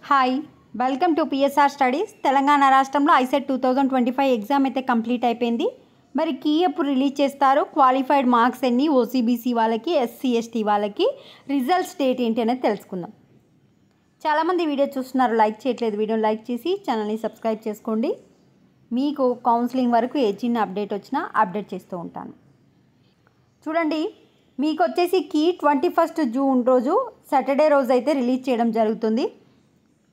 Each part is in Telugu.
Hi welcome to PSR studies. Telangana రాష్ట్రంలో ఐసెట్ 2025 ఎగ్జామ్ అయితే కంప్లీట్ అయిపోయింది. మరి కీ ఎప్పుడు రిలీజ్ చేస్తారు, క్వాలిఫైడ్ మార్క్స్ ఎన్ని, ఓసీబీసీ వాళ్ళకి, ఎస్సీ ఎస్టీ వాళ్ళకి, రిజల్ట్స్ డేట్ ఏంటి అనేది తెలుసుకుందాం. చాలామంది వీడియో చూస్తున్నారు, లైక్ చేయట్లేదు. వీడియోని లైక్ చేసి ఛానల్ని సబ్స్క్రైబ్ చేసుకోండి. మీకు కౌన్సిలింగ్ వరకు ఏ చిన్న అప్డేట్ వచ్చినా అప్డేట్ చేస్తూ ఉంటాను. చూడండి, మీకు వచ్చేసి కీ 21 జూన్ రోజు సాటర్డే రోజు అయితే రిలీజ్ చేయడం జరుగుతుంది.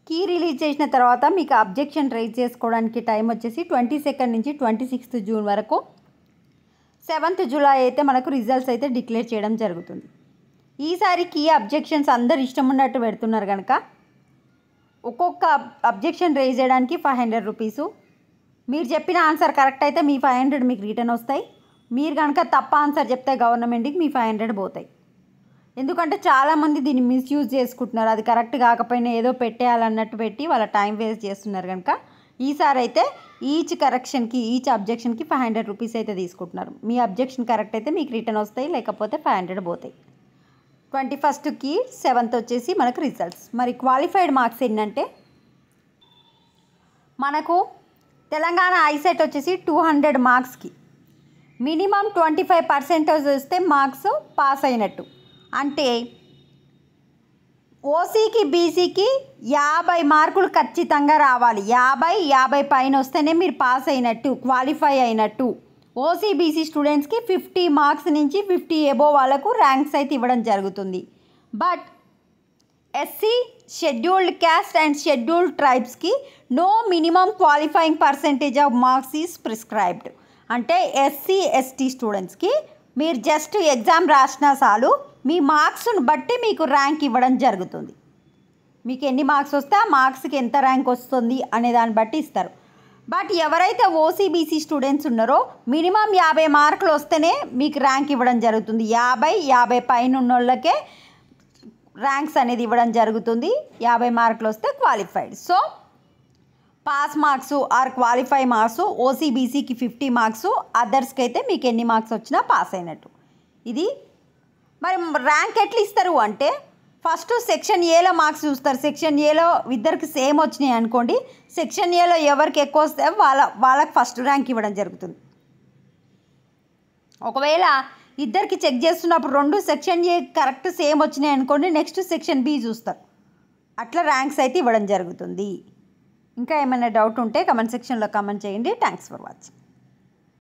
కీ రిలీజ్ చేసిన తర్వాత మీకు అబ్జెక్షన్ రైజ్ చేసుకోవడానికి టైం వచ్చేసి 22 నుంచి 26 జూన్ వరకు. 7th జూలై అయితే మనకు రిజల్ట్స్ అయితే డిక్లేర్ చేయడం జరుగుతుంది. ఈసారి కీ అబ్జెక్షన్స్ అందరు ఇష్టం ఉన్నట్టు పెడుతున్నారు కనుక ఒక్కొక్క అబ్జెక్షన్ రైజ్ చేయడానికి 500 రూపీసు. మీరు చెప్పిన ఆన్సర్ కరెక్ట్ అయితే మీ 500 మీకు రిటర్న్ వస్తాయి. మీరు కనుక తప్ప ఆన్సర్ చెప్తే గవర్నమెంట్కి మీ 500 పోతాయి. ఎందుకంటే చాలామంది దీన్ని మిస్యూజ్ చేసుకుంటున్నారు. అది కరెక్ట్ కాకపోయినా ఏదో పెట్టేయాలన్నట్టు పెట్టి వాళ్ళ టైం వేస్ట్ చేస్తున్నారు కనుక ఈసారి అయితే ఈచ్ కరెక్షన్కి, ఈచ్ అబ్జెక్షన్కి 500 రూపీస్ అయితే తీసుకుంటున్నారు. మీ అబ్జెక్షన్ కరెక్ట్ అయితే మీకు రిటర్న్ వస్తాయి, లేకపోతే 500 పోతాయి. 21కి 7th వచ్చేసి మనకు రిజల్ట్స్. మరి క్వాలిఫైడ్ మార్క్స్ ఏంటంటే మనకు తెలంగాణ ఐసెట్ వచ్చేసి 200 మార్క్స్కి మినిమం 25% వస్తే మార్క్స్ పాస్ అయినట్టు. అంటే ఓసీకి, బీసీకి 50 మార్కులు ఖచ్చితంగా రావాలి. 50 పైన వస్తేనే మీరు పాస్ అయినట్టు, క్వాలిఫై అయినట్టు. ఓసీ, బీసీ స్టూడెంట్స్కి 50 మార్క్స్ నుంచి 50 ఎబోవ్ వాళ్ళకు ర్యాంక్స్ అయితే ఇవ్వడం జరుగుతుంది. But SC, scheduled caste and scheduled ట్రైబ్స్కి no minimum qualifying percentage of marks is prescribed. అంటే ఎస్సీ, ఎస్టీ స్టూడెంట్స్కి మీరు జస్ట్ ఎగ్జామ్ రాసినా చాలు, మీ మార్క్స్ను బట్టి మీకు ర్యాంక్ ఇవ్వడం జరుగుతుంది. మీకు ఎన్ని మార్క్స్ వస్తే ఆ మార్క్స్కి ఎంత ర్యాంక్ వస్తుంది అనే దాన్ని బట్టి ఇస్తారు. బట్ ఎవరైతే ఓసీబీసీ స్టూడెంట్స్ ఉన్నారో మినిమం 50 మార్కులు వస్తేనే మీకు ర్యాంక్ ఇవ్వడం జరుగుతుంది. 50 పైన ఉన్న వాళ్ళకే ర్యాంక్స్ అనేది ఇవ్వడం జరుగుతుంది. 50 మార్కులు వస్తే qualified. So pass marks or qualify marks ఓసీబీసీకి 50 మార్క్స్, అదర్స్కి అయితే మీకు ఎన్ని మార్క్స్ వచ్చినా పాస్ అయినట్టు. ఇది మరి ర్యాంక్ ఎట్లా ఇస్తారు అంటే ఫస్ట్ సెక్షన్ ఏలో మార్క్స్ చూస్తారు. సెక్షన్ ఏలో ఇద్దరికి సేమ్ వచ్చినాయి అనుకోండి, సెక్షన్ ఏలో ఎవరికి ఎక్కువ వస్తే వాళ్ళకి ఫస్ట్ ర్యాంక్ ఇవ్వడం జరుగుతుంది. ఒకవేళ ఇద్దరికి చెక్ చేస్తున్నప్పుడు 2 సెక్షన్ ఏ కరెక్ట్ సేమ్ వచ్చినాయి అనుకోండి, నెక్స్ట్ సెక్షన్ బి చూస్తారు. అట్లా ర్యాంక్స్ అయితే ఇవ్వడం జరుగుతుంది. ఇంకా ఏమైనా డౌట్ ఉంటే కమెంట్ సెక్షన్లో కమెంట్ చేయండి. Thanks for watching.